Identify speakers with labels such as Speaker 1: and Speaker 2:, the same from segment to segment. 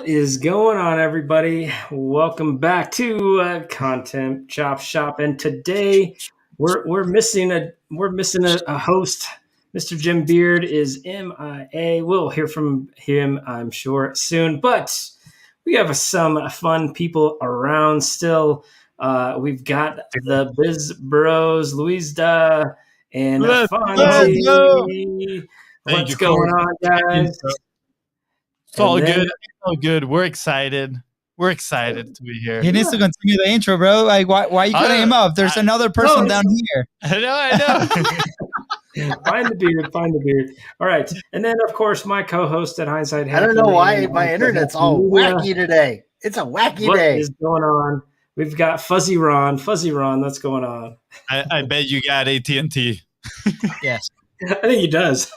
Speaker 1: What is going on, everybody? Welcome back to Content Chopshop, and today we're missing a host. Mr. Jim Beard is MIA. We'll hear from him, I'm sure, soon. But we have some fun people around still. We've got the Biz Bros, Luisa and Fonzie. What's going on, guys?
Speaker 2: It's all good. It's all good. We're excited. We're excited to be here.
Speaker 3: He needs to continue the intro, bro. Like, why are you cutting him off? There's another person down here.
Speaker 2: I know.
Speaker 1: Find the beard. All right. And then, of course, my co-host at Hindsight.
Speaker 4: I don't know why my internet's all wacky today. It's a wacky day.
Speaker 1: What is going on? We've got Fuzzy Ron. What's going on?
Speaker 2: I bet you got AT&T.
Speaker 3: Yes.
Speaker 1: I think he does.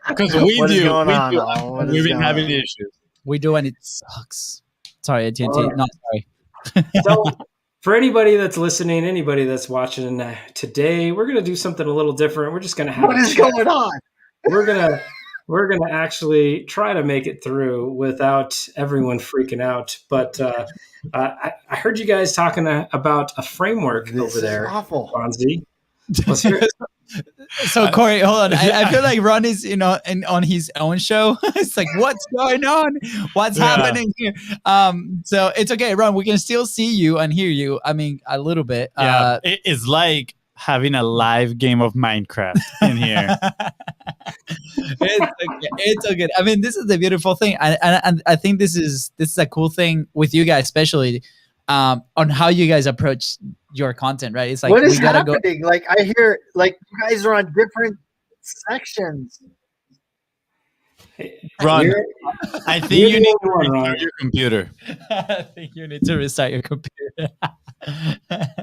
Speaker 2: Because we've been having issues.
Speaker 3: We do, and it sucks. Sorry, AT&T. Not sorry.
Speaker 1: So, for anybody that's listening, anybody that's watching today, we're going to do something a little different. We're just going to have.
Speaker 4: What is going on?
Speaker 1: We're gonna actually try to make it through without everyone freaking out. But I heard you guys talking about a framework over there,
Speaker 4: awful.
Speaker 1: Fonzie. Let's hear it.
Speaker 3: So Corey, hold on. I feel like Ron is, on his own show. It's like, what's going on? What's happening here? So it's okay, Ron. We can still see you and hear you. I mean, a little bit.
Speaker 2: Yeah, it's like having a live game of Minecraft in here.
Speaker 3: It's so good. I mean, this is the beautiful thing, and I think this is a cool thing with you guys, especially on how you guys approach your content, right? It's like,
Speaker 4: what is happening? Like, I hear like you guys are on different sections.
Speaker 2: Ron, I think you need to restart your computer.
Speaker 3: I think you need to restart your computer.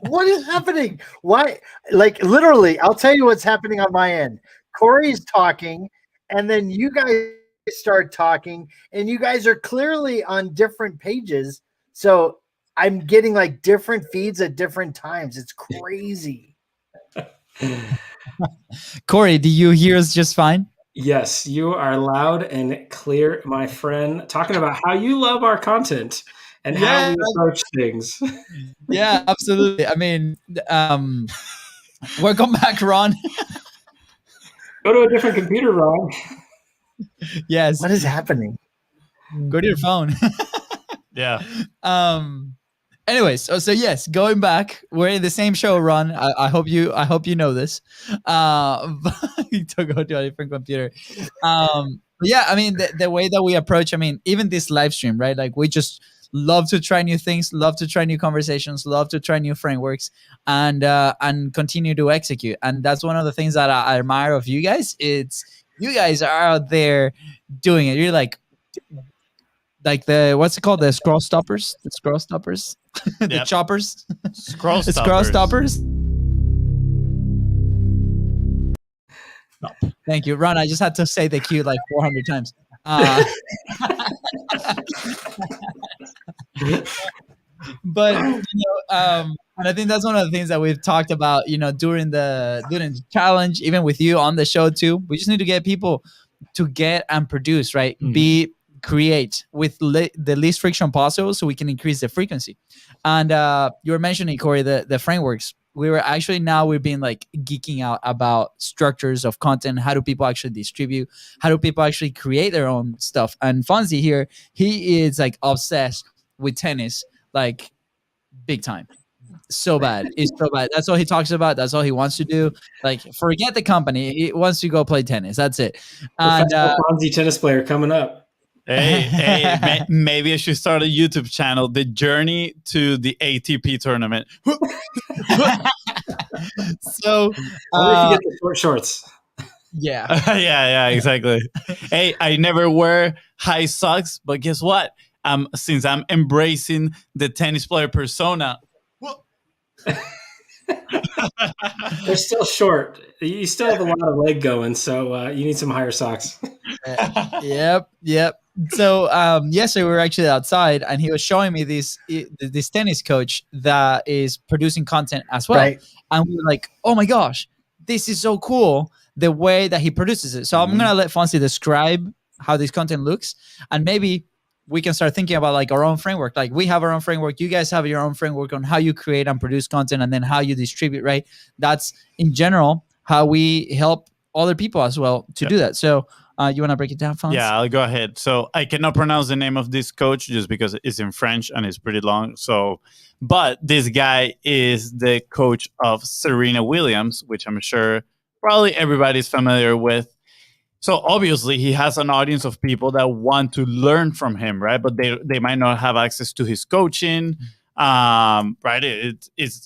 Speaker 4: What is happening? Why? Like, literally, I'll tell you what's happening on my end. Corey's talking, and then you guys start talking, and you guys are clearly on different pages. So I'm getting like different feeds at different times. It's crazy.
Speaker 3: Corey, do you hear us just fine?
Speaker 1: Yes, you are loud and clear, my friend. Talking about how you love our content and how we approach things.
Speaker 3: Yeah, absolutely. I mean, welcome back, Ron.
Speaker 1: Go to a different computer, Ron.
Speaker 3: Yes.
Speaker 4: What is happening?
Speaker 3: Go to your phone.
Speaker 2: Yeah.
Speaker 3: Anyways, so yes, going back, we're in the same show, Ron. I hope you know this. To go to a different computer. Yeah, I mean the way that we approach, I mean, even this live stream, right? Like, we just love to try new things, love to try new conversations, love to try new frameworks, and continue to execute. And that's one of the things that I admire of you guys. It's you guys are out there doing it. You're like the what's it called? The scroll stoppers, the choppers,
Speaker 2: Scroll stoppers.
Speaker 3: Scroll stoppers. Thank you, Ron. I just had to say the cue like 400 times. But and I think that's one of the things that we've talked about, during the challenge, even with you on the show too. We just need to get people to get and produce, right? Mm-hmm. Create with the least friction possible, so we can increase the frequency. And you were mentioning, Corey, the frameworks. We've been like geeking out about structures of content. How do people actually distribute? How do people actually create their own stuff? And Fonzie here, he is like obsessed with tennis, like big time. So bad. It's so bad. That's all he talks about. That's all he wants to do. Like, forget the company. He wants to go play tennis. That's it. And
Speaker 1: Fonzie tennis player coming up.
Speaker 2: Hey, maybe I should start a YouTube channel, The Journey to the ATP Tournament.
Speaker 1: Only
Speaker 3: So,
Speaker 1: if you get the short shorts.
Speaker 3: Yeah.
Speaker 2: Yeah, exactly. Hey, I never wear high socks, but guess what? Since I'm embracing the tennis player persona.
Speaker 1: They're still short. You still have a lot of leg going, so you need some higher socks.
Speaker 3: Yep. So yesterday we were actually outside, and he was showing me this tennis coach that is producing content as well. Right. And we were like, oh my gosh, this is so cool, the way that he produces it. So I'm gonna let Fonzie describe how this content looks, and maybe we can start thinking about like our own framework. Like we have our own framework, you guys have your own framework on how you create and produce content, and then how you distribute, right? That's in general how we help other people as well to do that. So you want to break it down, Fonz?
Speaker 2: Yeah, I'll go ahead. So I cannot pronounce the name of this coach just because it's in French and it's pretty long. So, but this guy is the coach of Serena Williams, which I'm sure probably everybody's familiar with. So obviously he has an audience of people that want to learn from him, right? But they might not have access to his coaching, right?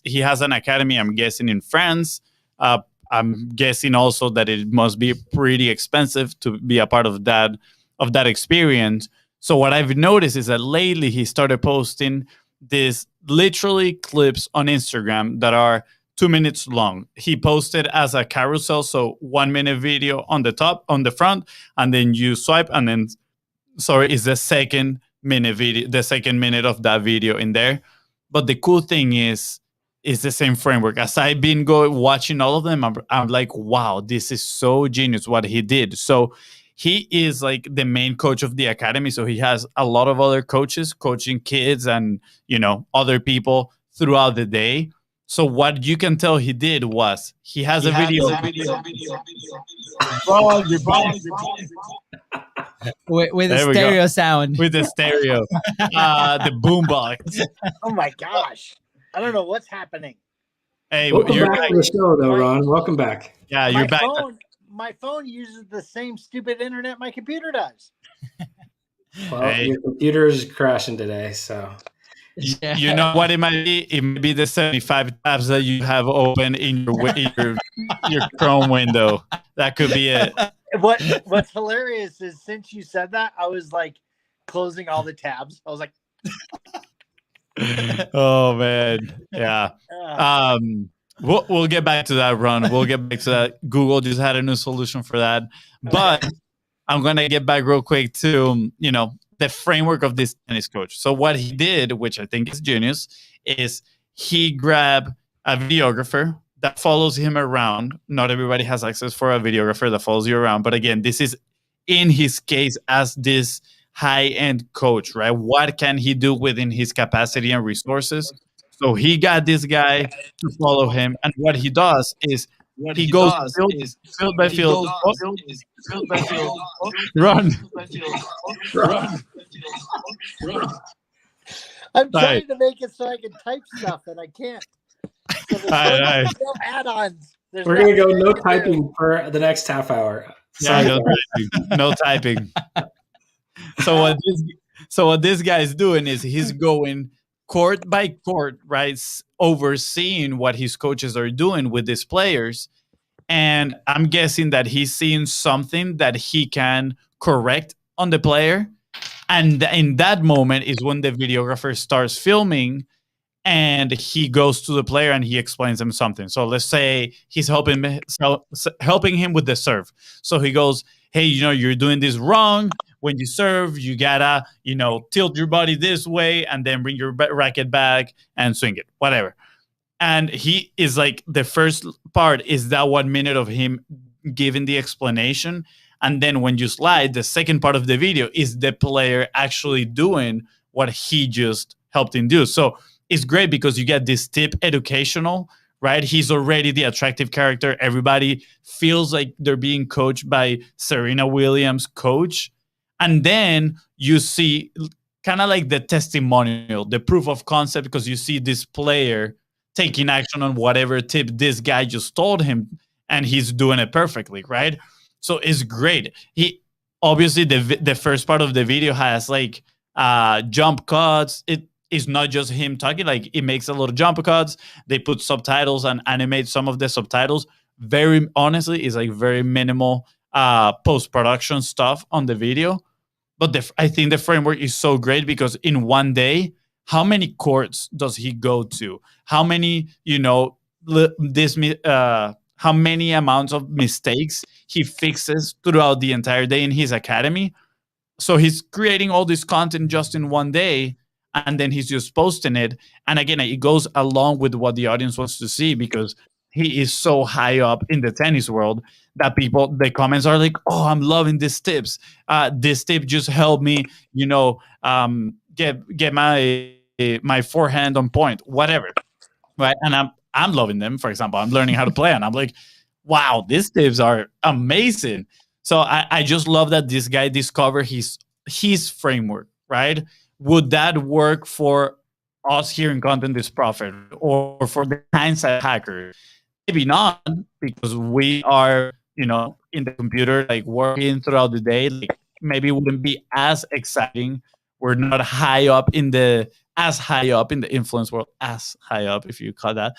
Speaker 2: He has an academy, I'm guessing, in France. I'm guessing also that it must be pretty expensive to be a part of that experience. So what I've noticed is that lately he started posting these literally clips on Instagram that are 2 minutes long. He posted as a carousel, so 1 minute video on the top, on the front, and then you swipe, and then is the second minute video, the second minute of that video in there. But the cool thing is the same framework. As I've been watching all of them, I'm like, wow, this is so genius what he did. So he is like the main coach of the academy. So he has a lot of other coaches coaching kids and other people throughout the day. So what you can tell he did was he has a video.
Speaker 3: With a stereo sound.
Speaker 2: With the stereo. The boombox.
Speaker 4: Oh my gosh. I don't know what's happening.
Speaker 2: Hey,
Speaker 1: welcome back to the show, though, Ron. Welcome back.
Speaker 2: Yeah, you're back.
Speaker 4: My phone uses the same stupid internet my computer does.
Speaker 1: Well, your computer is crashing today, so...
Speaker 2: You know what it might be? It might be the 75 tabs that you have open in your Chrome window. That could be it.
Speaker 4: What's hilarious is since you said that, I was like closing all the tabs. I was like,
Speaker 2: oh man, yeah. We'll get back to that, Ron. We'll get back to that. Google just had a new solution for that, but I'm gonna get back real quick to the framework of this tennis coach. So what he did, which I think is genius, is he grabbed a videographer that follows him around. Not everybody has access for a videographer that follows you around. But again, this is in his case as this high-end coach, right? What can he do within his capacity and resources? So he got this guy to follow him. And what he does is he goes field by field. Run.
Speaker 4: I'm trying to make it so I can type stuff and I can't. So there's no add-ons.
Speaker 1: We're going to go no typing for the next half hour.
Speaker 2: Yeah, no typing. So what this guy is doing is he's going court by court, right? Overseeing what his coaches are doing with these players. And I'm guessing that he's seeing something that he can correct on the player. And in that moment is when the videographer starts filming and he goes to the player and he explains him something. So let's say he's helping him with the serve. So he goes, hey, you're doing this wrong. When you serve, you gotta, tilt your body this way and then bring your racket back and swing it, whatever. And he is like, the first part is that 1 minute of him giving the explanation. And then when you slide, the second part of the video is the player actually doing what he just helped him do. So it's great because you get this tip educational, right? He's already the attractive character. Everybody feels like they're being coached by Serena Williams' coach. And then you see kind of like the testimonial, the proof of concept, because you see this player taking action on whatever tip this guy just told him, and he's doing it perfectly, right? So it's great. He obviously the first part of the video has like jump cuts. It is not just him talking, like it makes a lot of jump cuts. They put subtitles and animate some of the subtitles. Very honestly, it's like very minimal post-production stuff on the video. But I think the framework is so great because in one day, how many courts does he go to? How many, how many amounts of mistakes he fixes throughout the entire day in his academy? So he's creating all this content just in one day, and then he's just posting it. And again, it goes along with what the audience wants to see because he is so high up in the tennis world that the comments are like, "Oh, I'm loving these tips. This tip just helped me, get my forehand on point, whatever." Right, and I'm loving them. For example, I'm learning how to play, and I'm like, "Wow, these tips are amazing." So I just love that this guy discovered his framework. Right? Would that work for us here in Content is Profit or for the hindsight hackers? Maybe not, because we are, in the computer, like working throughout the day. Like maybe it wouldn't be as exciting. We're not as high up in the influence world, as high up, if you call that.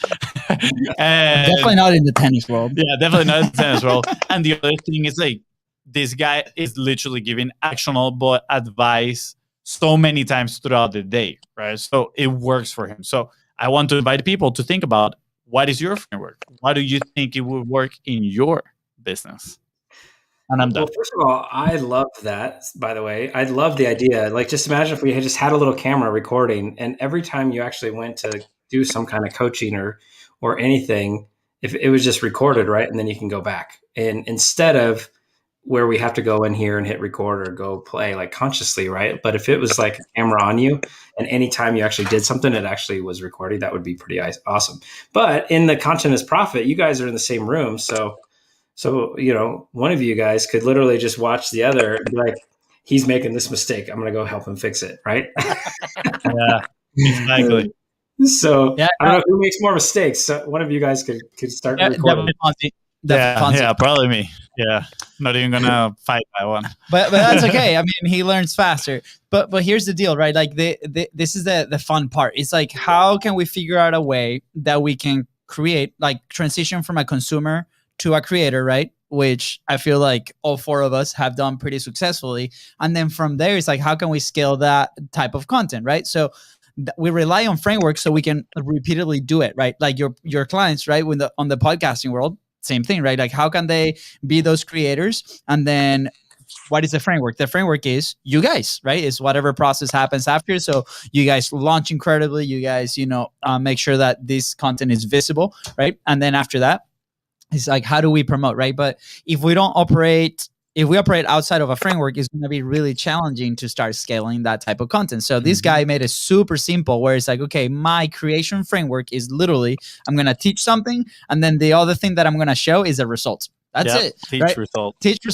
Speaker 2: And,
Speaker 3: Definitely not in the tennis world.
Speaker 2: yeah, definitely not in the tennis world. And the other thing is, like, this guy is literally giving actionable advice so many times throughout the day, right? So it works for him. So I want to invite people to think about, what is your framework? Why do you think it would work in your business? And I'm done.
Speaker 1: Well, first of all, I love that, by the way. I love the idea. Like, just imagine if we had just had a little camera recording, and every time you actually went to do some kind of coaching or anything, if it was just recorded, right? And then you can go back. And instead of where we have to go in here and hit record or go play, like, consciously, right? But if it was like a camera on you, and anytime you actually did something, it actually was recording, that would be pretty awesome. But in the Content is Profit, you guys are in the same room. So, one of you guys could literally just watch the other and be like, he's making this mistake, I'm going to go help him fix it, right?
Speaker 2: Yeah, exactly.
Speaker 1: So I don't know who makes more mistakes. So one of you guys could start recording.
Speaker 2: Yeah, probably me. Yeah, not even gonna fight that one.
Speaker 3: But that's okay. I mean, he learns faster. But here's the deal, right? Like this is the fun part. It's like, how can we figure out a way that we can create, like, transition from a consumer to a creator, right? Which I feel like all four of us have done pretty successfully. And then from there, it's like, how can we scale that type of content, right? So we rely on frameworks so we can repeatedly do it, right? Like your clients, right? On the podcasting world, same thing, right? Like, how can they be those creators? And then what is the framework? The framework is you guys, right? It's whatever process happens after. So you guys launch incredibly. You guys, make sure that this content is visible, right? And then after that, it's like, how do we promote, right? But if we operate outside of a framework, it's going to be really challenging to start scaling that type of content. So this guy made it super simple, where it's like, okay, my creation framework is literally, I'm going to teach something, and then the other thing that I'm going to show is a result. That's it.
Speaker 2: Teach
Speaker 3: right?
Speaker 2: Teach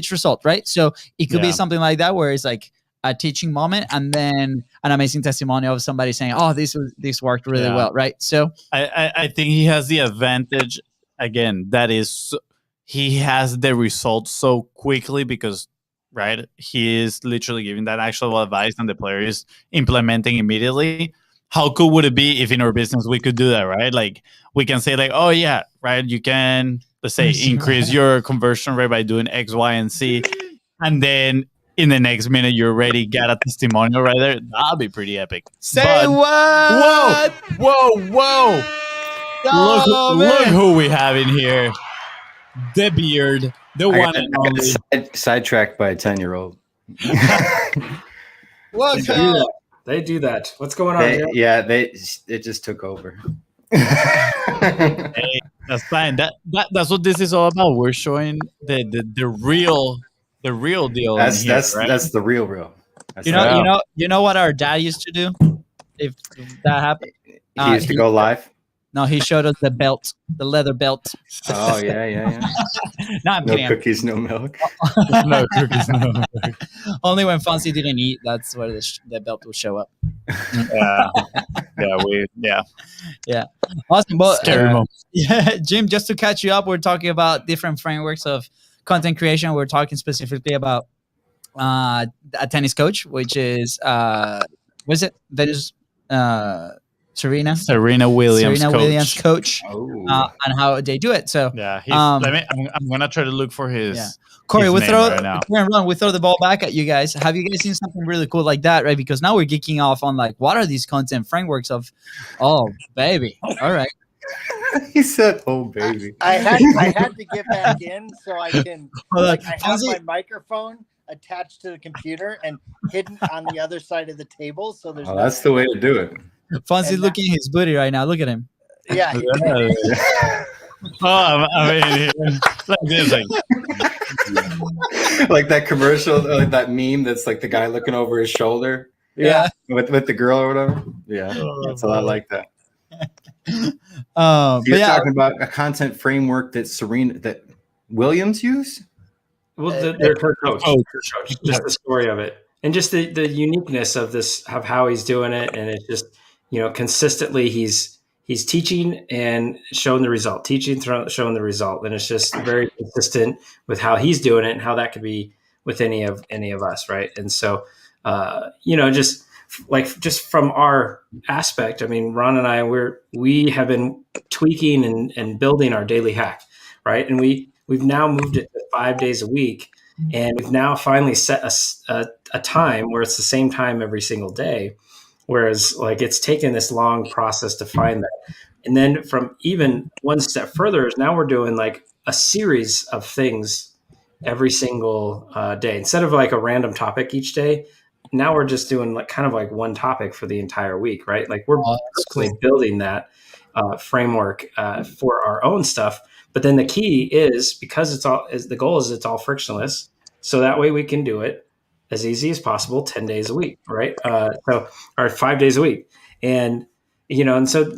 Speaker 3: result, right? So it could be something like that, where it's like a teaching moment, and then an amazing testimonial of somebody saying, "Oh, this worked really well," right? So
Speaker 2: I think he has the advantage. Again, that is, he has the results so quickly because, right, he is literally giving that actual advice and the player is implementing immediately. How cool would it be if in our business we could do that, right? Like, we can say, like, oh yeah, right, you can, let's say, increase your conversion rate by doing X, Y, and Z, and then in the next minute you already got a testimonial right there. That'll be pretty epic.
Speaker 3: What?
Speaker 2: Whoa! Look who we have in here. The beard, the one and only.
Speaker 5: Sidetracked by a 10-year-old.
Speaker 1: They do that. What's going on?
Speaker 5: It just took over.
Speaker 2: Hey, that's fine. That's what this is all about. We're showing the real deal.
Speaker 5: That's the real.
Speaker 3: You know what our dad used to do if that happened?
Speaker 5: He used to go live.
Speaker 3: No, he showed us the belt, the leather belt.
Speaker 5: Oh, yeah.
Speaker 3: No, I'm
Speaker 5: no
Speaker 3: kidding.
Speaker 5: Cookies, no milk.
Speaker 2: No cookies, no milk.
Speaker 3: Only when Fonzie didn't eat, that's where the belt will show up. Yeah. Awesome. Well, Jim, just to catch you up, we're talking about different frameworks of content creation. We're talking specifically about a tennis coach, which is, what is it? Venus, Serena Williams coach, and how they do it. So
Speaker 2: I'm gonna try to look for his.
Speaker 3: Yeah. Corey, we throw
Speaker 2: the
Speaker 3: ball back at you guys. Have you guys seen something really cool like that? Right, because now we're geeking off on, like, what are these content frameworks of? Oh, baby! All right.
Speaker 5: He said, "Oh, baby."
Speaker 4: I had to get back in so I can. I have my microphone attached to the computer and hidden on the other side of the table, so there's.
Speaker 5: That's the way to do it.
Speaker 3: Fonzie's looking at his booty right now. Look at him.
Speaker 4: Yeah.
Speaker 2: I mean, like this, like,
Speaker 5: Like that commercial, like that meme that's like the guy looking over his shoulder.
Speaker 3: Yeah.
Speaker 5: With the girl or whatever. Yeah,
Speaker 2: Oh,
Speaker 5: it's a lot
Speaker 2: boy.
Speaker 5: like that.
Speaker 3: But
Speaker 5: You're
Speaker 3: yeah,
Speaker 5: talking about a content framework that Williams use.
Speaker 1: Well, their her coach,
Speaker 2: Coach.
Speaker 1: her coach, just the story of it, and just the uniqueness of this, of how he's doing it, and it's just consistently he's teaching and showing the result, teaching, showing the result, and it's just very consistent with how he's doing it and how that could be with any of us, right? And so, just from our aspect, I mean, Ron and I, we have been tweaking and building our daily hack, right? And we've now moved it to 5 days a week, and we've now finally set a time where it's the same time every single day. Whereas, like, it's taken this long process to find that. And then from even one step further is now we're doing like a series of things every single day instead of like a random topic each day. Now we're just doing like kind of like one topic for the entire week, right? Like we're personally building that framework for our own stuff. But then the key is, because the goal is it's all frictionless, so that way we can do it as easy as possible 10 days a week, right? Or 5 days a week. And and so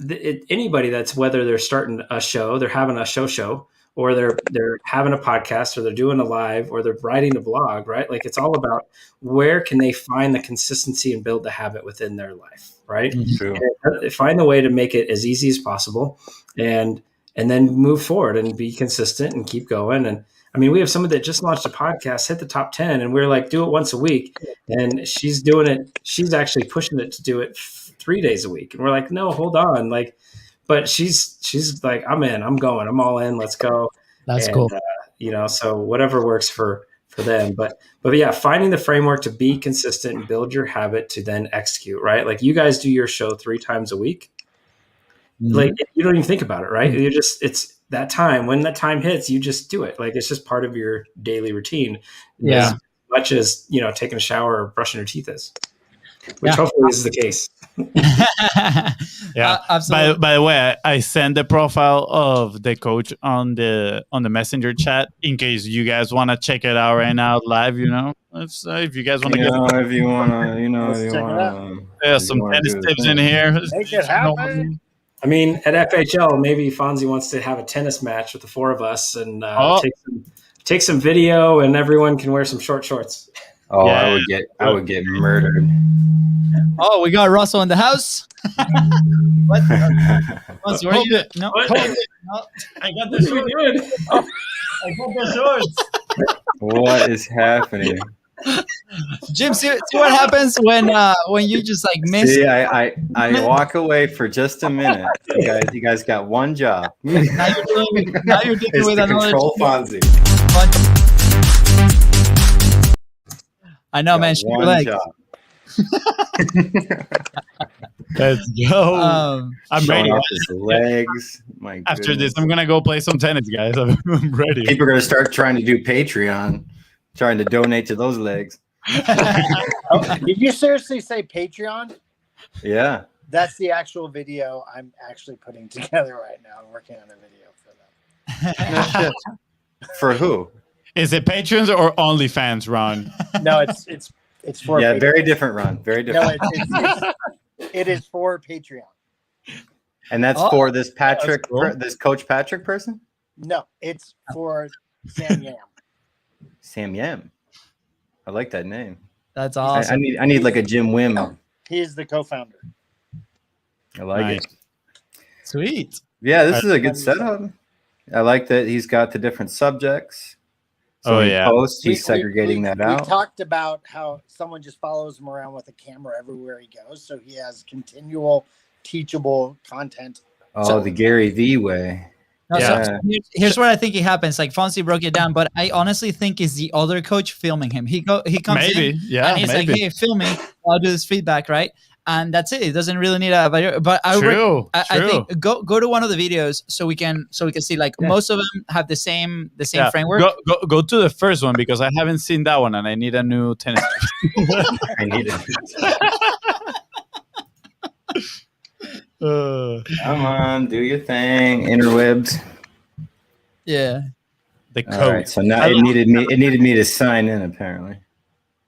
Speaker 1: anybody that's, whether they're starting a show, they're having a show, or they're having a podcast, or they're doing a live, or they're writing a blog, right? Like, it's all about where can they find the consistency and build the habit within their life, right?
Speaker 5: True.
Speaker 1: And find the way to make it as easy as possible, and then move forward and be consistent and keep going. And I mean, we have someone that just launched a podcast, hit the top 10, and we're like, do it once a week. And she's doing it. She's actually pushing it to do it 3 days a week. And we're like, no, hold on. Like, but she's like, I'm in, I'm going, I'm all in. Let's go.
Speaker 3: That's cool.
Speaker 1: So whatever works for them. But yeah, finding the framework to be consistent and build your habit to then execute, right? Like, you guys do your show 3 times a week. Mm-hmm. Like, you don't even think about it, right? Mm-hmm. It's that time, when that time hits, you just do it. Like, it's just part of your daily routine.
Speaker 3: Yeah.
Speaker 1: As much as, taking a shower or brushing your teeth is, which hopefully is the case.
Speaker 2: Yeah.
Speaker 3: Absolutely.
Speaker 2: By the way, I sent the profile of the coach on the messenger chat in case you guys want to check it out right now live. If you guys want to
Speaker 5: if you want to,
Speaker 4: Let's check it out.
Speaker 2: some tennis tips in here.
Speaker 4: Make it happen.
Speaker 1: I mean, at FHL, maybe Fonzie wants to have a tennis match with the 4 of us and take some video, and everyone can wear some short shorts.
Speaker 5: Oh,
Speaker 2: Yeah.
Speaker 5: I would get murdered.
Speaker 3: Oh, we got Russell in the house. What? Russell, where are you? No.
Speaker 2: What?
Speaker 3: No.
Speaker 2: I got the shorts. I got the shorts.
Speaker 5: What is happening?
Speaker 3: Jim, see what happens when you just like miss.
Speaker 5: See, I walk away for just a minute. You guys got one job.
Speaker 3: Now you're dealing
Speaker 5: It's
Speaker 3: with
Speaker 5: to
Speaker 3: another.
Speaker 5: control Fonzie.
Speaker 3: I know, man. Shoot your
Speaker 5: One
Speaker 3: leg.
Speaker 5: job.
Speaker 2: Let's go. I'm
Speaker 5: Showing
Speaker 2: ready.
Speaker 5: off his legs. My
Speaker 2: After
Speaker 5: goodness.
Speaker 2: this, I'm gonna go play some tennis, guys. I'm ready.
Speaker 5: People are going to start trying to do Patreon, trying to donate to those legs.
Speaker 4: Did you seriously say Patreon?
Speaker 5: Yeah.
Speaker 4: That's the actual video I'm actually putting together right now. I'm working on a video for them.
Speaker 5: No shit. For who?
Speaker 2: Is it patrons or OnlyFans, Ron?
Speaker 4: No, it's for
Speaker 5: Yeah,
Speaker 4: Patreon.
Speaker 5: very different, Ron. Very different.
Speaker 4: No, it is for Patreon.
Speaker 5: And that's for this Patrick, this Coach Patrick person?
Speaker 4: No, it's for Sam Yam.
Speaker 5: Sam Yam. I like that name.
Speaker 3: That's
Speaker 5: I
Speaker 3: awesome.
Speaker 5: need like a Jim Wim.
Speaker 4: He is the co-founder.
Speaker 5: I like it.
Speaker 3: Sweet.
Speaker 5: Yeah, this is a good setup. I like that he's got the different subjects. So when he posts, he's segregating that out.
Speaker 4: We talked about how someone just follows him around with a camera everywhere he goes, so he has continual teachable content.
Speaker 5: Oh, the Gary V way.
Speaker 3: No, so here's what I think it happens. Like Fonzie broke it down, but I honestly think it's the other coach filming him. He comes in, and he's like, "Hey, film me. I'll do this feedback, right?" And that's it. It doesn't really need a video. But I think go to one of the videos so we can see, like, most of them have the same framework.
Speaker 2: Go to the first one because I haven't seen that one and I need a new tennis.
Speaker 5: I need it. Come on, do your thing, interwebs.
Speaker 3: Yeah.
Speaker 2: The
Speaker 5: All
Speaker 2: code.
Speaker 5: right, so now it needed me to sign in apparently.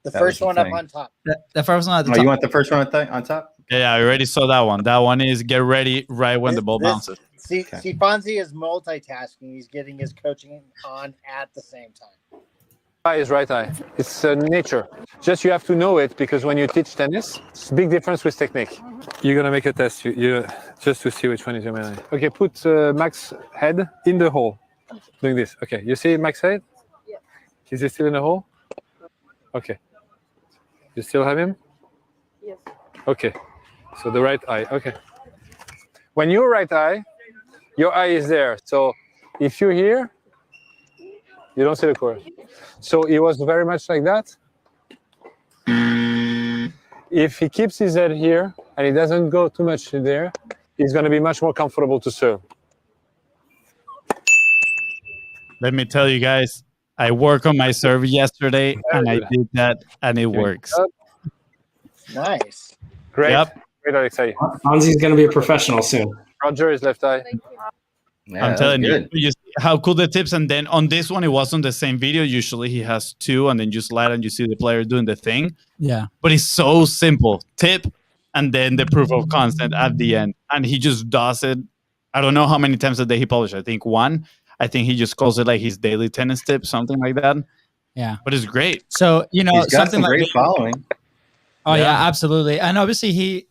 Speaker 4: The
Speaker 5: That
Speaker 4: first
Speaker 5: was the
Speaker 4: one up
Speaker 5: thing.
Speaker 4: on top.
Speaker 3: The first one at the
Speaker 5: Oh,
Speaker 3: top.
Speaker 5: you want the first one on top?
Speaker 2: Yeah, I already saw that one. That one is get ready right when the ball bounces.
Speaker 4: See,
Speaker 5: Okay.
Speaker 4: see, Fonzie is multitasking. He's getting his coaching on at the same time.
Speaker 6: Eye is right eye. It's nature. Just you have to know it because when you teach tennis, it's a big difference with technique. You're gonna make a test. You just to see which one is your main eye. Okay, put Max's head in the hole. Doing this. Okay, you see Max's head?
Speaker 7: Yeah.
Speaker 6: Is he still in the hole? Okay. You still have him?
Speaker 7: Yes.
Speaker 6: Okay. So the right eye. Okay. When you're right eye, your eye is there. So if you're here, you don't see the course. So it was very much like that. If he keeps his head here and he doesn't go too much there, he's going to be much more comfortable to serve.
Speaker 2: Let me tell you guys, I worked on my serve yesterday, and I did that, and it works.
Speaker 4: Nice.
Speaker 6: Great.
Speaker 2: Yep.
Speaker 6: Great, Alexei.
Speaker 1: Fonzie's going to be a professional soon.
Speaker 6: Roger is left eye.
Speaker 7: Thank you.
Speaker 5: Yeah,
Speaker 2: I'm
Speaker 5: that
Speaker 2: telling
Speaker 5: was
Speaker 2: you,
Speaker 5: good.
Speaker 2: you see how cool the tips. And then on this one, it wasn't the same video. Usually he has two, and then you slide and you see the player doing the thing.
Speaker 3: Yeah.
Speaker 2: But it's so simple. Tip, and then the proof of concept at the end. And he just does it. I don't know how many times a day he published. I think one. I think he just calls it like his daily tennis tip, something like that.
Speaker 3: Yeah.
Speaker 2: But it's great.
Speaker 3: So, you know,
Speaker 5: He's got
Speaker 3: something
Speaker 5: some
Speaker 3: like
Speaker 5: great following.
Speaker 3: Oh yeah.
Speaker 2: Yeah.
Speaker 3: Absolutely. And obviously he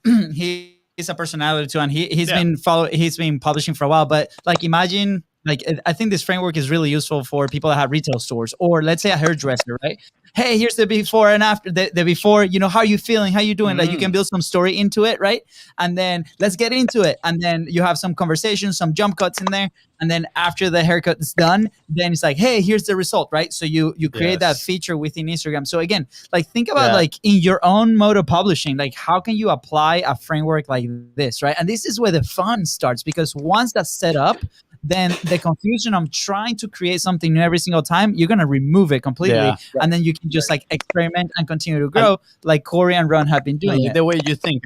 Speaker 3: is a personality too, and he's
Speaker 2: Yeah.
Speaker 3: he's been publishing for a while. But like, imagine, like, I think this framework is really useful for people that have retail stores, or let's say a hairdresser, right? Hey, here's the before and after. The before, you know, how are you feeling? How you doing? Like, you can build some story into it, right? And then let's get into it. And then you have some conversations, some jump cuts in there. And then after the haircut is done, then it's like, hey, here's the result, right? So you create that
Speaker 2: Yes.
Speaker 3: feature within Instagram. So again, like, think about
Speaker 2: Yeah.
Speaker 3: like in your own mode of publishing, like, how can you apply a framework like this, right? And this is where the fun starts, because once that's set up, then the confusion of trying to create something new every single time, you're gonna remove it completely,
Speaker 2: Yeah.
Speaker 3: and then you can just like experiment and continue to grow, like Corey and Ron have been doing.
Speaker 2: Like, the way you think,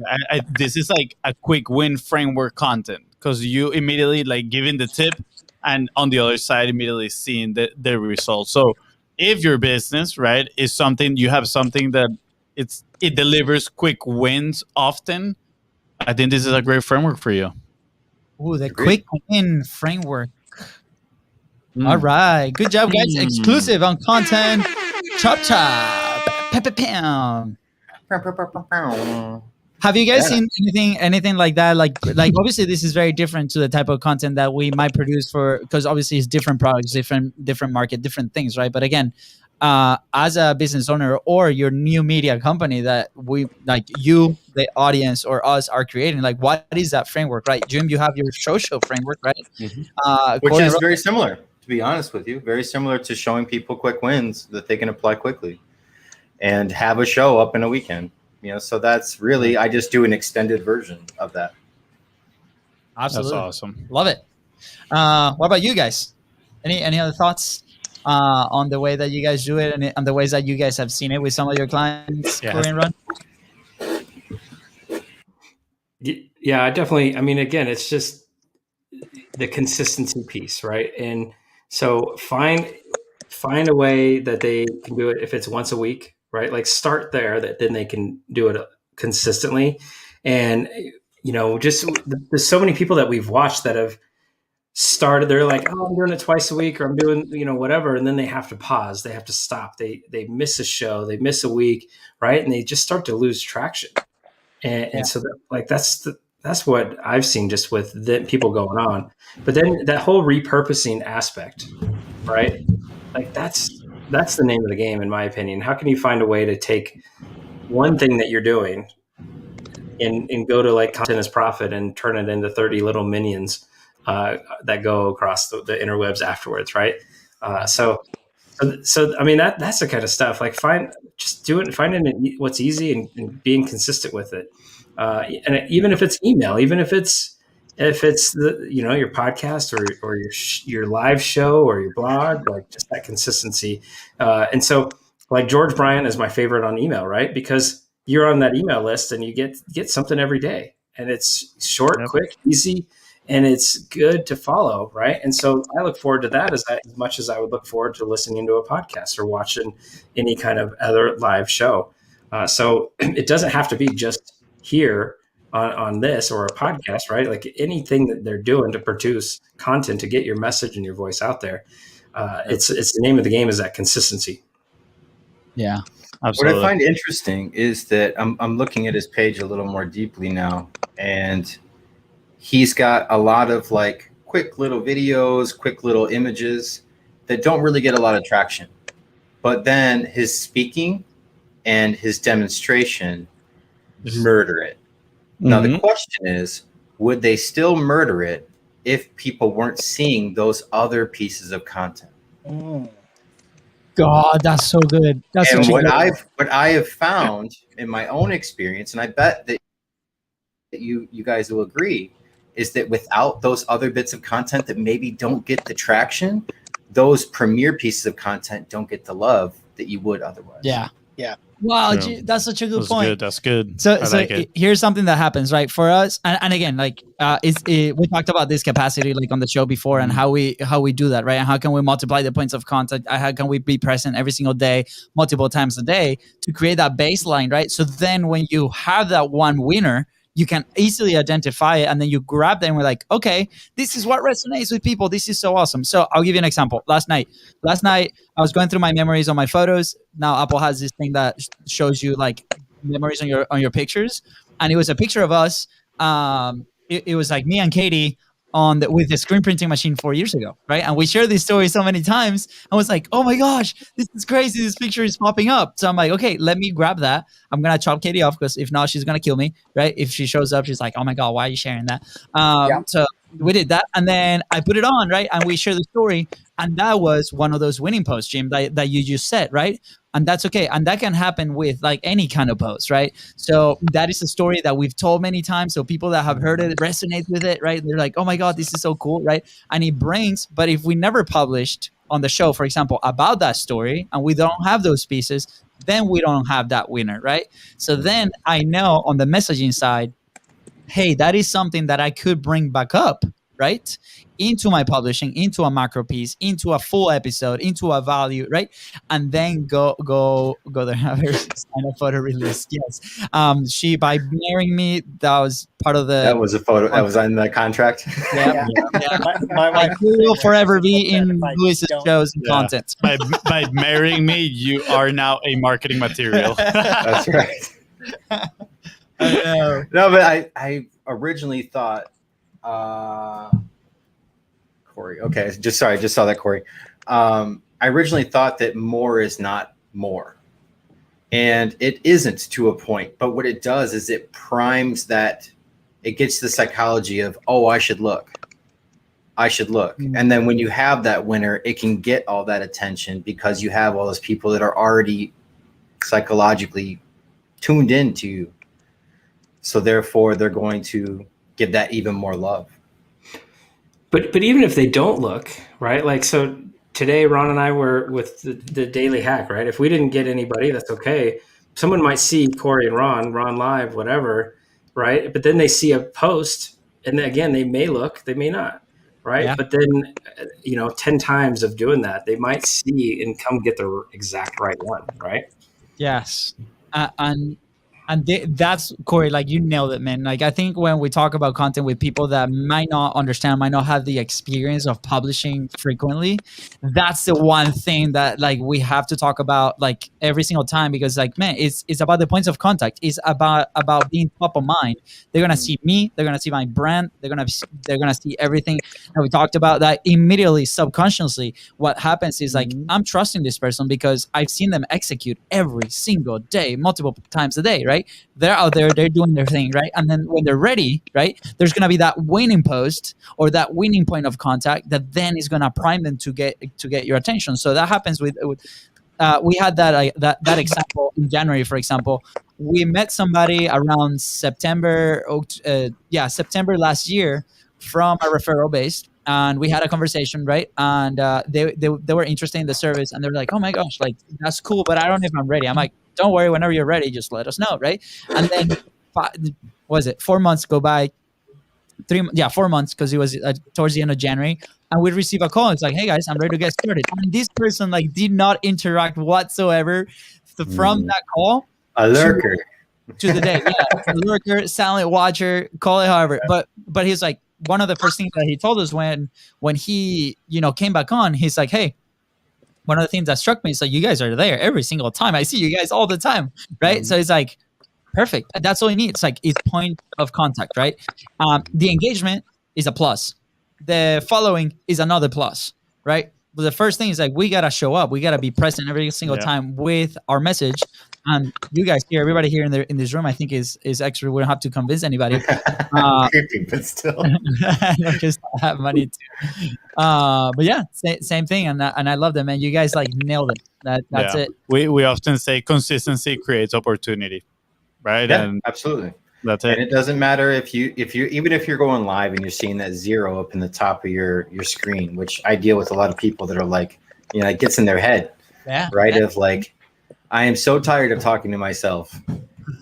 Speaker 2: this is like a quick win framework content, because you immediately like giving the tip, and on the other side immediately seeing the results. So if your business, right, is something, you have something that it delivers quick wins often, I think this is a great framework for you.
Speaker 3: Ooh, the
Speaker 5: Agreed.
Speaker 3: quick win framework.
Speaker 2: Mm.
Speaker 3: All right, good job, guys.
Speaker 2: Mm.
Speaker 3: Exclusive on content. Chopshop. Pam. Have you guys
Speaker 5: Yeah.
Speaker 3: seen anything like that? Like obviously this is very different to the type of content that we might produce for, because obviously it's different products, different market, different things, right? But again, as a business owner or your new media company that we, like, you, the audience, or us are creating, like, what is that framework, right? Jim, you have your social framework, right?
Speaker 5: Which
Speaker 3: Corey
Speaker 5: is
Speaker 3: and
Speaker 5: very similar, to be honest with you. Very similar to showing people quick wins that they can apply quickly and have a show up in a weekend. You know, so that's really, I just do an extended version of that.
Speaker 3: Absolutely.
Speaker 2: That's awesome.
Speaker 3: Love it. What about you guys? Any other thoughts on the way that you guys do it, and the ways that you guys have seen it with some of your clients,
Speaker 2: Yeah.
Speaker 3: Corey and Ron?
Speaker 1: Yeah, I definitely. I mean, again, it's just the consistency piece, right? And so find a way that they can do it. If it's once a week, right? Like, start there, that then they can do it consistently. And, you know, just there's so many people that we've watched that have started, they're like, oh, I'm doing it twice a week, or I'm doing, you know, whatever. And then they have to pause. They have to stop. They miss a show. They miss a week. Right. And they just start to lose traction. And so that, like, that's what I've seen just with the people going on. But then that whole repurposing aspect, right? Like, that's the name of the game, in my opinion. How can you find a way to take one thing that you're doing and go to, like, content as profit and turn it into 30 little minions that go across the interwebs afterwards, right? So I mean, that's the kind of stuff. Like, finding what's easy and being consistent with it. And even if it's email, even if it's the, you know, your podcast or your live show or your blog, like, just that consistency. And so, like, George Bryant is my favorite on email, right? Because you're on that email list and you get something every day, and it's short, quick, easy, and it's good to follow, right? And so I look forward to that as much as I would look forward to listening to a podcast or watching any kind of other live show. So it doesn't have to be just here on this or a podcast, right? Like anything that they're doing to produce content to get your message and your voice out there. It's the name of the game is that consistency.
Speaker 3: Yeah.
Speaker 2: Absolutely.
Speaker 5: What I find interesting is that I'm looking at his page a little more deeply now, and he's got a lot of like quick little videos, quick little images that don't really get a lot of traction. But then his speaking and his demonstration murder it. Now the question is, would they still murder it if people weren't seeing those other pieces of content?
Speaker 3: God, that's so good. That's
Speaker 5: And
Speaker 3: such a
Speaker 5: what
Speaker 3: good-
Speaker 5: I have found in my own experience, and I bet that you guys will agree, is that without those other bits of content that maybe don't get the traction, those premier pieces of content don't get the love that you would otherwise.
Speaker 3: Yeah.
Speaker 7: Yeah.
Speaker 3: Wow,
Speaker 2: Yeah.
Speaker 3: that's such a good
Speaker 2: That's
Speaker 3: point.
Speaker 2: good. That's good.
Speaker 3: So,
Speaker 2: I like it.
Speaker 3: here's something that happens, right? For us, and again, like we talked about this capacity, like on the show before, and how we do that, right? And how can we multiply the points of contact? How can we be present every single day, multiple times a day, to create that baseline, right? So then, when you have that one winner, you can easily identify it, and then you grab them. And we're like, okay, this is what resonates with people. This is so awesome. So I'll give you an example. Last night, I was going through my memories on my photos. Now Apple has this thing that shows you like memories on your pictures, and it was a picture of us. It was like me and Katie with the screen printing machine 4 years ago, right? And we shared this story so many times. I was like, oh my gosh, this is crazy. This picture is popping up. So I'm like, okay, let me grab that. I'm going to chop Katie off because if not, she's going to kill me, right? If she shows up, she's like, oh my God, why are you sharing that? So we did that. And then I put it on, right? And we shared the story. And that was one of those winning posts, Jim, that you just said, right? And that's okay. And that can happen with like any kind of post, right? So that is a story that we've told many times. So people that have heard it resonate with it, right? They're like, oh my God, this is so cool, right? And it brings, but if we never published on the show, for example, about that story, and we don't have those pieces, then we don't have that winner, right? So then I know on the messaging side, hey, that is something that I could bring back up, right? Into my publishing, into a macro piece, into a full episode, into a value, right? And then go there, have her sign a photo release. Yes. She, by marrying me, that was part of the...
Speaker 5: That was a photo. That was on the contract.
Speaker 3: Yeah.
Speaker 7: My wife
Speaker 3: You will
Speaker 7: said
Speaker 3: forever be
Speaker 7: that
Speaker 3: in
Speaker 7: if I
Speaker 3: Luis's
Speaker 7: don't-
Speaker 3: shows and
Speaker 2: Yeah.
Speaker 3: content.
Speaker 2: By marrying me, you are now a marketing material.
Speaker 5: That's right.
Speaker 3: I know.
Speaker 5: No, but I originally thought Corey. Okay, just saw that, Corey. I originally thought that more is not more, and it isn't to a point. But what it does is it primes that. It gets the psychology of, oh, I should look, and then when you have that winner, it can get all that attention because you have all those people that are already psychologically tuned into you. So therefore, they're going to give that even more love.
Speaker 1: But even if they don't look, right? Like, so today, Ron and I were with the Daily Hack, right? If we didn't get anybody, that's okay. Someone might see Corey and Ron live, whatever, right? But then they see a post, and then again, they may look, they may not, right?
Speaker 3: Yeah.
Speaker 1: But then, 10 times of doing that, they might see and come get the exact right one, right?
Speaker 3: Yes. That's Corey, like you nailed it, man. Like I think when we talk about content with people that might not understand, might not have the experience of publishing frequently, that's the one thing that like we have to talk about like every single time, because like, man, it's about the points of contact. It's about being top of mind. They're gonna see me, they're gonna see my brand, they're gonna see everything that we talked about. That immediately, subconsciously, what happens is like I'm trusting this person because I've seen them execute every single day, multiple times a day, right? They're out there, they're doing their thing, right? And then when they're ready, right, there's gonna be that winning post or that winning point of contact that then is gonna prime them to get your attention. So that happens with we had that example in January, for example. We met somebody around September last year from a referral base, and we had a conversation, right? And they were interested in the service, and they're like, "Oh my gosh, like that's cool, but I don't know if I'm ready." I'm like, "Don't worry, whenever you're ready, just let us know," right? And then 4 months go by. 4 months, because it was towards the end of January, and we received a call. It's like, hey guys, I'm ready to get started. And this person like did not interact whatsoever from that call.
Speaker 5: A lurker.
Speaker 3: To the day, yeah, lurker, silent watcher, call it however. But he's like, one of the first things that he told us when he came back on, he's like, hey, one of the things that struck me is like, you guys are there every single time. I see you guys all the time, right? Mm-hmm. So it's like, perfect. That's all you need. It's like, it's point of contact, right? The engagement is a plus. The following is another plus, right? But the first thing is like, we got to show up. We got to be present every single time with our message. And you guys here, everybody here in this room, I think is extra. We don't have to convince anybody.
Speaker 5: But still,
Speaker 3: just have money too. But yeah, same thing. And I love that, man. You guys like nailed it. That's it.
Speaker 2: We often say consistency creates opportunity, right?
Speaker 5: Yeah,
Speaker 2: and
Speaker 5: absolutely.
Speaker 2: That's it.
Speaker 5: And it doesn't matter if you even if you're going live and you're seeing that 0 up in the top of your screen, which I deal with a lot of people that are like, it gets in their head, right? Yeah. Of like, I am so tired of talking to myself,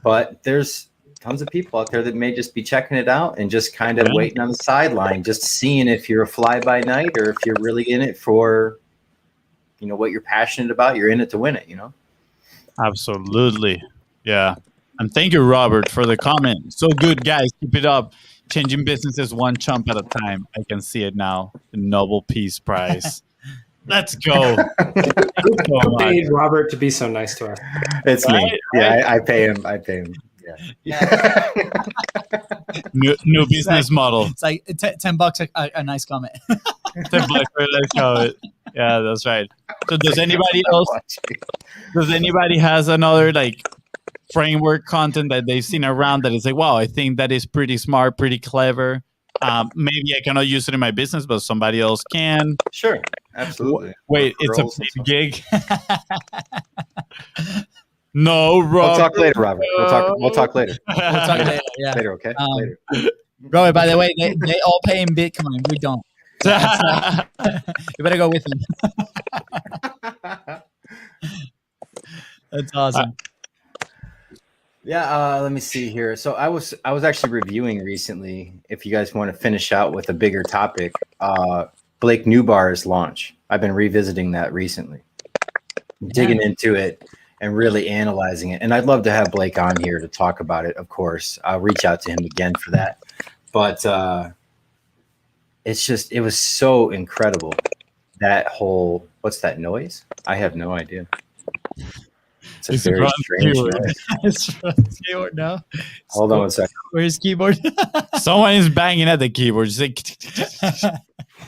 Speaker 5: but there's tons of people out there that may just be checking it out and just kind of waiting on the sideline, just seeing if you're a fly by night or if you're really in it for, what you're passionate about. You're in it to win it,
Speaker 2: Absolutely. Yeah. And thank you, Robert, for the comment. So good, guys. Keep it up. Changing businesses one chump at a time. I can see it now. The Nobel Peace Prize. Let's go.
Speaker 1: Who paid Robert to be so nice to us?
Speaker 5: It's me. Yeah, I pay him. Yeah.
Speaker 2: New business model.
Speaker 3: It's like $10 a nice comment.
Speaker 2: $10 for a nice comment. Yeah, that's right. So does anybody else? Does anybody has another like framework content that they've seen around that is like, wow, I think that is pretty smart, pretty clever. Maybe I cannot use it in my business, but somebody else can.
Speaker 5: Sure, absolutely.
Speaker 2: Wait, it's a paid gig. No, Robert.
Speaker 5: We'll talk later, Robert. We'll talk later.
Speaker 3: We'll talk later. Yeah.
Speaker 5: Later, okay. Later.
Speaker 3: Robert, by the way, they all pay in Bitcoin. We don't. So, you better go with him. That's awesome.
Speaker 5: Yeah, let me see here. So I was actually reviewing recently, if you guys want to finish out with a bigger topic, Blake Newbar's launch. I've been revisiting that recently, digging into it and really analyzing it. And I'd love to have Blake on here to talk about it, of course. I'll reach out to him again for that. But it was so incredible. That whole, what's that noise? I have no idea. It's a very strange noise.
Speaker 3: It's from the keyboard now.
Speaker 5: Hold on one second.
Speaker 3: Where's keyboard?
Speaker 2: Someone is banging at the keyboard. Just like,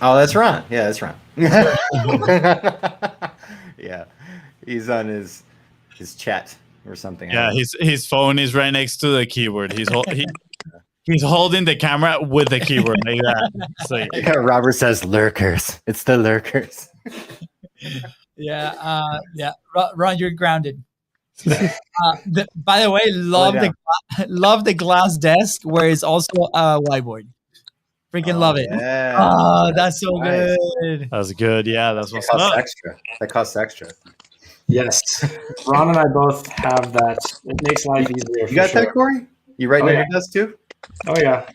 Speaker 5: oh, that's Ron. Yeah, that's Ron. Yeah, he's on his chat or something.
Speaker 2: Yeah, his phone is right next to the keyboard. He's holding the camera with the keyboard like that. Like,
Speaker 5: yeah, Robert says lurkers. It's the lurkers.
Speaker 3: Yeah. Ron, you're grounded. By the way, love the glass desk where it's also a whiteboard. Freaking love it.
Speaker 5: Yeah.
Speaker 3: Oh, that's so
Speaker 5: nice.
Speaker 3: good.
Speaker 2: That's good. Yeah, that's what's
Speaker 5: costs
Speaker 2: up.
Speaker 5: Extra. That costs extra.
Speaker 1: Yes. Ron and I both have that. It makes life easier.
Speaker 5: You got that, Corey? You writing on your desk too?
Speaker 1: Oh, yeah.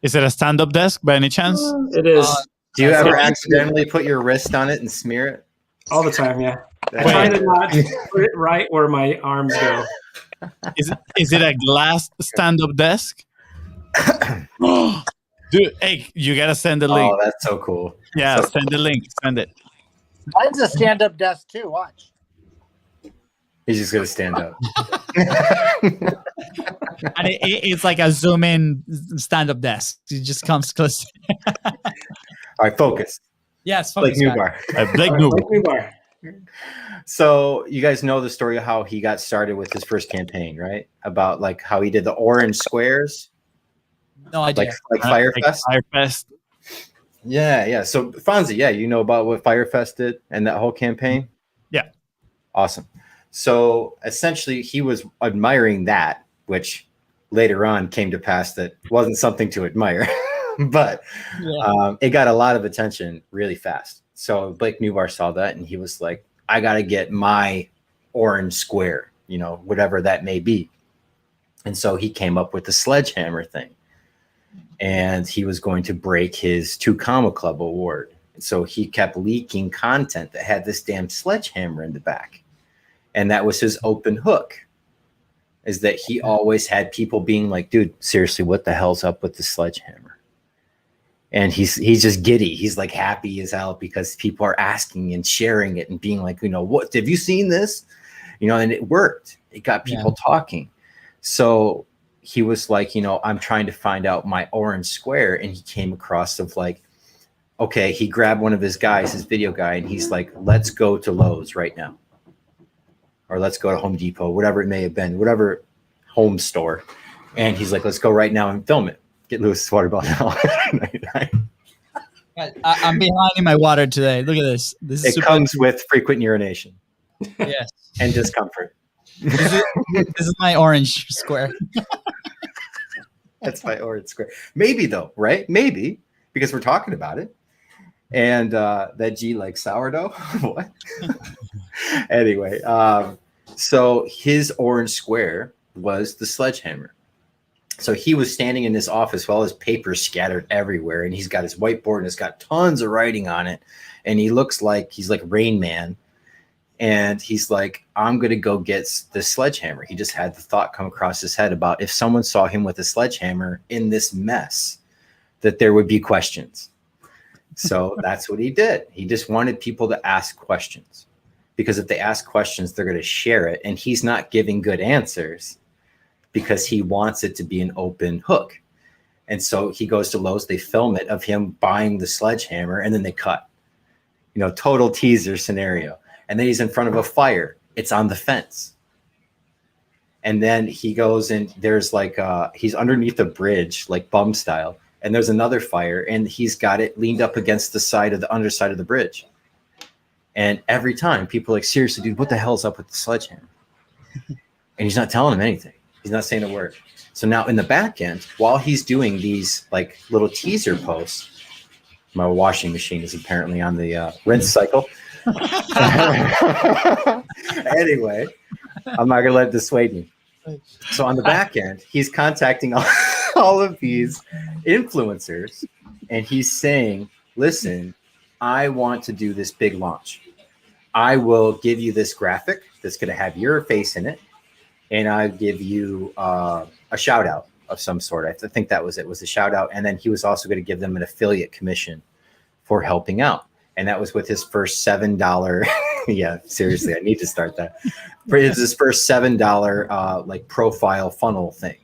Speaker 2: Is it a stand-up desk by any chance?
Speaker 1: It is.
Speaker 5: Do you ever accidentally put your wrist on it and smear it?
Speaker 1: All the time, yeah. I try to not put it right where my arms go.
Speaker 2: Is it a glass stand-up desk? Dude, hey, you gotta send the link.
Speaker 5: Oh, that's so cool.
Speaker 2: Yeah, send the link. Send it.
Speaker 7: Mine's a stand-up desk too. Watch.
Speaker 5: He's just gonna stand up.
Speaker 3: And it's like a zoom-in stand-up desk. It just comes close.
Speaker 5: All right, focus.
Speaker 3: Yes,
Speaker 5: Blake Newbar.
Speaker 2: Blake
Speaker 1: Newbar.
Speaker 5: So you guys know the story of how he got started with his first campaign, right? About like how he did the orange squares.
Speaker 3: No idea.
Speaker 5: Like Firefest.
Speaker 2: Firefest.
Speaker 5: Yeah. So Fonzie, yeah, you know about what Firefest did and that whole campaign?
Speaker 2: Yeah.
Speaker 5: Awesome. So essentially he was admiring that, which later on came to pass that wasn't something to admire. But it got a lot of attention really fast. So Blake Newbar saw that and he was like, I got to get my orange square, whatever that may be. And so he came up with the sledgehammer thing. and he was going to break his 2 Comma Club award. So he kept leaking content that had this damn sledgehammer in the back. And that was his open hook, is that he always had people being like, dude, seriously, what the hell's up with the sledgehammer? And he's just giddy. He's like happy as hell because people are asking and sharing it and being like, what, have you seen this? And it worked. It got people talking. So he was like, I'm trying to find out my orange square. And he came across of like, okay, he grabbed one of his guys, his video guy, and he's like, let's go to Lowe's right now. Or let's go to Home Depot, whatever it may have been, whatever home store. And he's like, let's go right now and film it. Get Lewis's water bottle.
Speaker 3: I'm behind in my water today. Look at this.
Speaker 5: It comes with frequent urination.
Speaker 3: Yes.
Speaker 5: And discomfort.
Speaker 3: This is my orange square.
Speaker 5: That's my orange square. Maybe though, right? Maybe, because we're talking about it. And that G like sourdough. What? Anyway, so his orange square was the sledgehammer. So he was standing in his office while his papers scattered everywhere, and he's got his whiteboard and it's got tons of writing on it, and he looks like he's like Rain Man. And he's like, I'm going to go get the sledgehammer. He just had the thought come across his head about if someone saw him with a sledgehammer in this mess, that there would be questions. So that's what he did. He just wanted people to ask questions, because if they ask questions, they're going to share it. And he's not giving good answers because he wants it to be an open hook. And so he goes to Lowe's, they film it of him buying the sledgehammer, and then they cut, total teaser scenario. And then he's in front of a fire. It's on the fence. And then he goes and there's like, he's underneath a bridge, like bum style. And there's another fire, and he's got it leaned up against the underside of the bridge. And every time people are like, seriously, dude, what the hell's up with the sledgehammer? And he's not telling him anything. He's not saying a word. So now in the back end, while he's doing these like little teaser posts, my washing machine is apparently on the rinse cycle. Anyway, I'm not going to let it dissuade me. So on the back end, he's contacting all of these influencers, and he's saying, listen, I want to do this big launch. I will give you this graphic that's going to have your face in it, and I'll give you a shout out of some sort. I think that was it, was a shout out. And then he was also going to give them an affiliate commission for helping out. And that was with his first $7. Yeah, seriously, I need to start that. But it's his first $7 like profile funnel thing.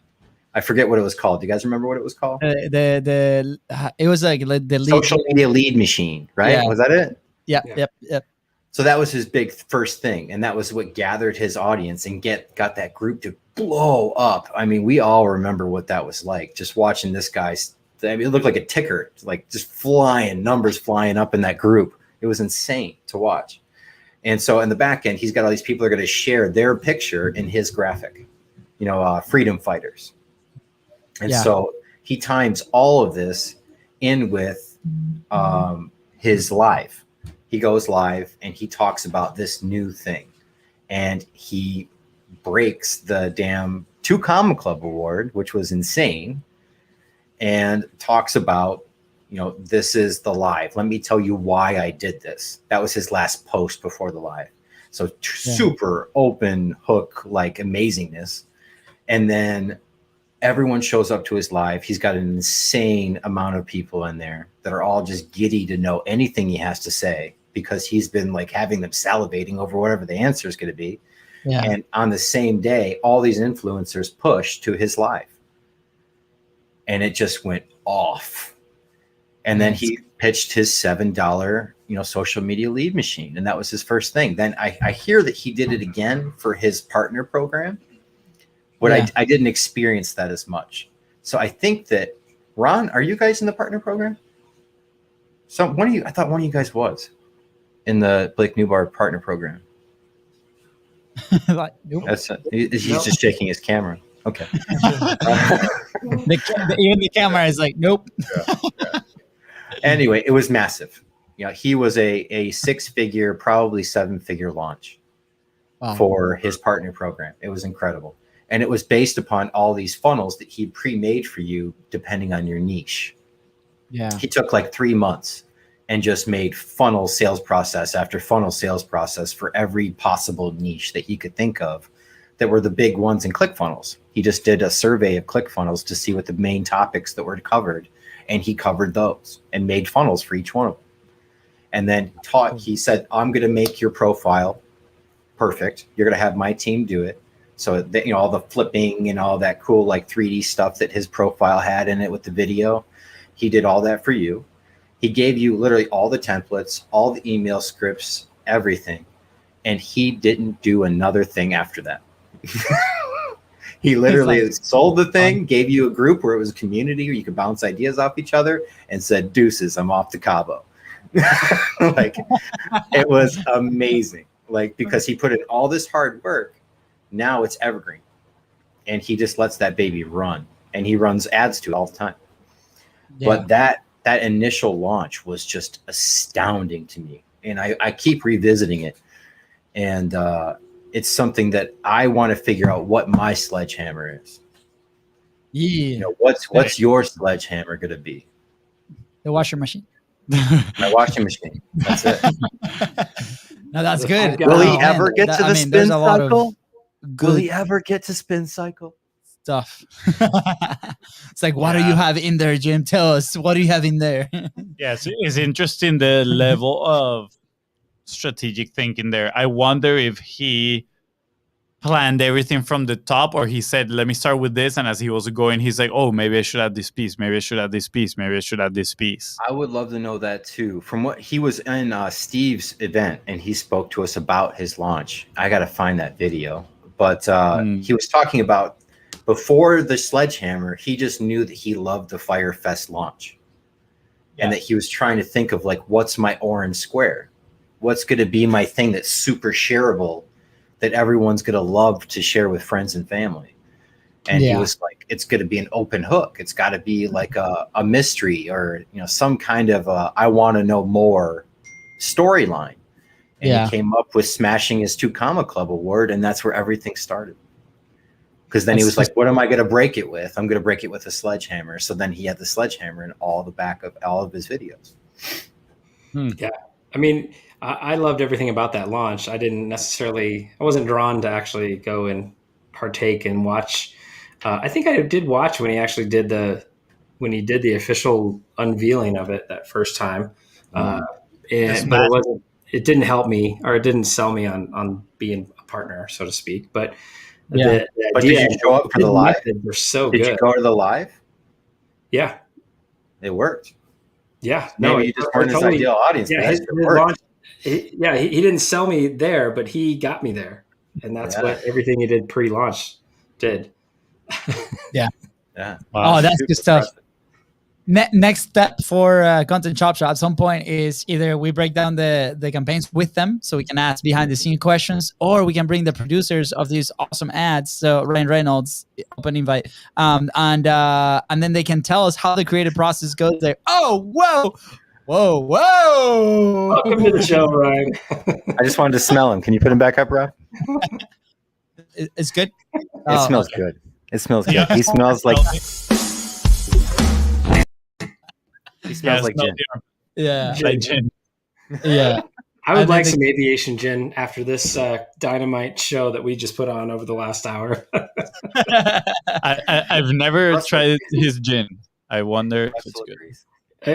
Speaker 5: I forget what it was called. Do you guys remember what it was called?
Speaker 3: It was like the lead.
Speaker 5: Social media lead machine, right?
Speaker 3: Yeah.
Speaker 5: Was that it?
Speaker 3: Yep.
Speaker 5: So that was his big first thing, and that was what gathered his audience and got that group to blow up. I mean, we all remember what that was like, just watching this guy's. I mean, it looked like a ticker, like just numbers flying up in that group. It was insane to watch. And so in the back end, he's got all these people that are going to share their picture in his graphic, freedom fighters. And so he times all of this in with his live. He goes live and he talks about this new thing. And he breaks the damn 2 Comma Club award, which was insane. And talks about, this is the live. Let me tell you why I did this. That was his last post before the live. So super open hook, like amazingness. And then everyone shows up to his live. He's got an insane amount of people in there that are all just giddy to know anything he has to say, because he's been like having them salivating over whatever the answer is going to be. Yeah. And on the same day, all these influencers push to his live. And it just went off. And then he pitched his $7, social media lead machine. And that was his first thing. Then I hear that he did it again for his partner program, but I didn't experience that as much. So I think that, Ron, are you guys in the partner program? I thought one of you guys was in the Blake Newbar partner program.
Speaker 3: Like, nope.
Speaker 5: He's just shaking his camera. Okay.
Speaker 3: Even the camera is like, nope.
Speaker 5: Yeah. Anyway, it was massive. He was a 6-figure, probably 7-figure launch for his partner program. It was incredible. And it was based upon all these funnels that he pre-made for you depending on your niche.
Speaker 3: Yeah.
Speaker 5: He took like 3 months and just made funnel sales process after funnel sales process for every possible niche that he could think of that were the big ones in ClickFunnels. He just did a survey of ClickFunnels to see what the main topics that were covered, and he covered those and made funnels for each one of them. And then he said, I'm going to make your profile perfect. You're going to have my team do it. So that, all the flipping and all that cool like 3D stuff that his profile had in it with the video, he did all that for you. He gave you literally all the templates, all the email scripts, everything. And he didn't do another thing after that. He literally sold the thing, gave you a group where it was a community where you could bounce ideas off each other, and said, deuces, I'm off to Cabo. Like, it was amazing. Like, because he put in all this hard work, now it's evergreen. And he just lets that baby run. And he runs ads to it all the time. Yeah. But that initial launch was just astounding to me. And I keep revisiting it. And it's something that I want to figure out what my sledgehammer is.
Speaker 3: Yeah.
Speaker 5: What's your sledgehammer going to be?
Speaker 3: The washer machine.
Speaker 5: My washing machine. That's it.
Speaker 3: No, that's good.
Speaker 5: Will he ever get to the spin cycle? Will he ever get to spin cycle?
Speaker 3: Stuff. It's like, what do you have in there, Jim? Tell us. What do you have in there?
Speaker 2: Yes, it's interesting the level of strategic thinking there. I wonder if he planned everything from the top, or he said, let me start with this, and as he was going, he's like, oh, maybe I should add this piece, maybe I should add this piece, maybe I should add this piece.
Speaker 5: I would love to know that too. From what he was in Steve's event, and he spoke to us about his launch. I got to find that video, but he was talking about before the sledgehammer, he just knew that he loved the Firefest launch. Yeah. And that he was trying to think of like, what's my orange square? What's going to be my thing that's super shareable that everyone's going to love to share with friends and family? And he was like, it's going to be an open hook. It's got to be like a mystery or, some kind of I want to know more storyline. And he came up with smashing his 2 Comma Club award. And that's where everything started. Because then he was like, what am I going to break it with? I'm going to break it with a sledgehammer. So then he had the sledgehammer in all the back of all of his videos.
Speaker 1: Yeah. I mean, I loved everything about that launch. I wasn't drawn to actually go and partake and watch. I think I did watch when he actually did the official unveiling of it that first time. But it didn't help me, or it didn't sell me on being a partner, so to speak. But
Speaker 5: but did you show up for the live?
Speaker 1: They're so good.
Speaker 5: Did you go to the live?
Speaker 1: Yeah.
Speaker 5: It worked.
Speaker 1: Yeah.
Speaker 5: Maybe you just weren't his ideal audience.
Speaker 1: Yeah, his launch, he didn't sell me there, but he got me there. And that's what everything he did pre-launch did.
Speaker 3: Yeah.
Speaker 5: Yeah.
Speaker 3: Wow. Oh, that's good stuff. Next step for Content Chopshop at some point is either we break down the campaigns with them so we can ask behind the scene questions, or we can bring the producers of these awesome ads. So Ryan Reynolds, open invite, and then they can tell us how the creative process goes there. Oh, whoa.
Speaker 1: Welcome to the show, Ryan.
Speaker 5: I just wanted to smell him. Can you put him back up, Rob?
Speaker 3: It's good.
Speaker 5: It smells good. It smells good. He smells like... He smells like gin.
Speaker 3: Yeah.
Speaker 2: Like gin.
Speaker 3: Yeah.
Speaker 1: I would like some aviation gin after this dynamite show that we just put on over the last hour.
Speaker 2: I've never tried his gin. I wonder if it's good.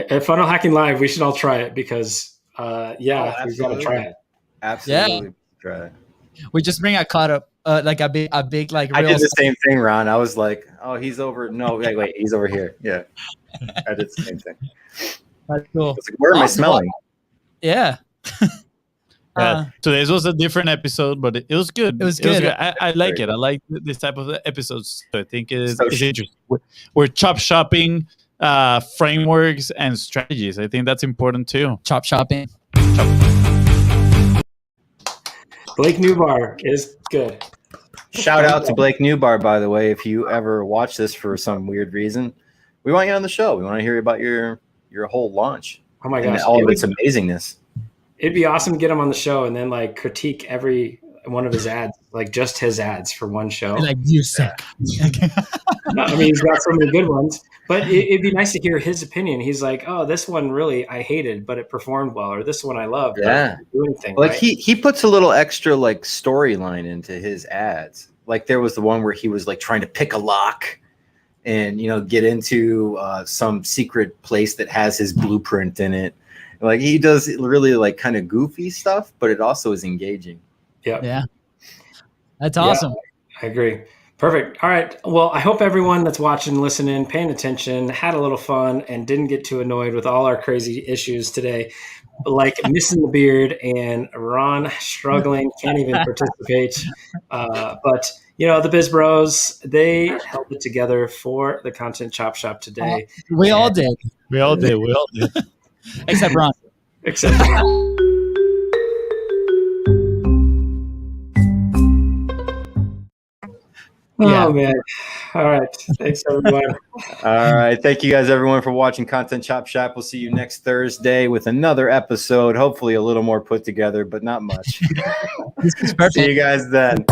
Speaker 1: At Funnel Hacking Live, we should all try it because, we've got to try it.
Speaker 5: Absolutely. Try it.
Speaker 3: We just bring a cut up, like a big like.
Speaker 5: I did the same thing, Ron. I was like, "Oh, he's over." No, wait, he's over here. Yeah, I did the same thing.
Speaker 3: That's cool.
Speaker 5: Like, where am I smelling?
Speaker 3: Yeah.
Speaker 2: Today's was a different episode, but it was good.
Speaker 3: It was good.
Speaker 2: I like it. I like this type of episodes. So I think it's interesting. We're chop shopping frameworks and strategies. I think that's important too.
Speaker 3: Chop shopping.
Speaker 1: Blake Newbar is good.
Speaker 5: Shout out to Blake Newbar, by the way. If you ever watch this for some weird reason, we want you on the show. We want to hear about your whole launch.
Speaker 1: Oh my gosh,
Speaker 5: all of its amazingness.
Speaker 1: It'd be awesome to get him on the show and then like critique every one of his ads, like just his ads for one show.
Speaker 3: Like, you suck.
Speaker 1: No, I mean, he's got so many good ones, but it'd be nice to hear his opinion. He's like, oh, this one really I hated, but it performed well, or this one I loved.
Speaker 5: Yeah.
Speaker 1: But it didn't do anything,
Speaker 5: Like
Speaker 1: right?
Speaker 5: he puts a little extra like storyline into his ads. Like there was the one where he was like trying to pick a lock and, you know, get into some secret place that has his blueprint in it. Like he does really like kind of goofy stuff, but it also is engaging.
Speaker 3: Yeah. That's awesome.
Speaker 1: I agree. Perfect. All right. Well, I hope everyone that's watching, listening, paying attention, had a little fun and didn't get too annoyed with all our crazy issues today, like missing the beard and Ron struggling, can't even participate. But, you know, the Biz Bros, they held it together for the Content Chop Shop today.
Speaker 3: We all did.
Speaker 2: We all did.
Speaker 3: Except Ron.
Speaker 1: Except
Speaker 3: Yeah.
Speaker 1: Oh, man. All right. Thanks, everyone.
Speaker 5: All right. Thank you guys, everyone, for watching Content Chop Shop. We'll see you next Thursday with another episode. Hopefully a little more put together, but not much.
Speaker 3: This is perfect.
Speaker 5: See you guys then.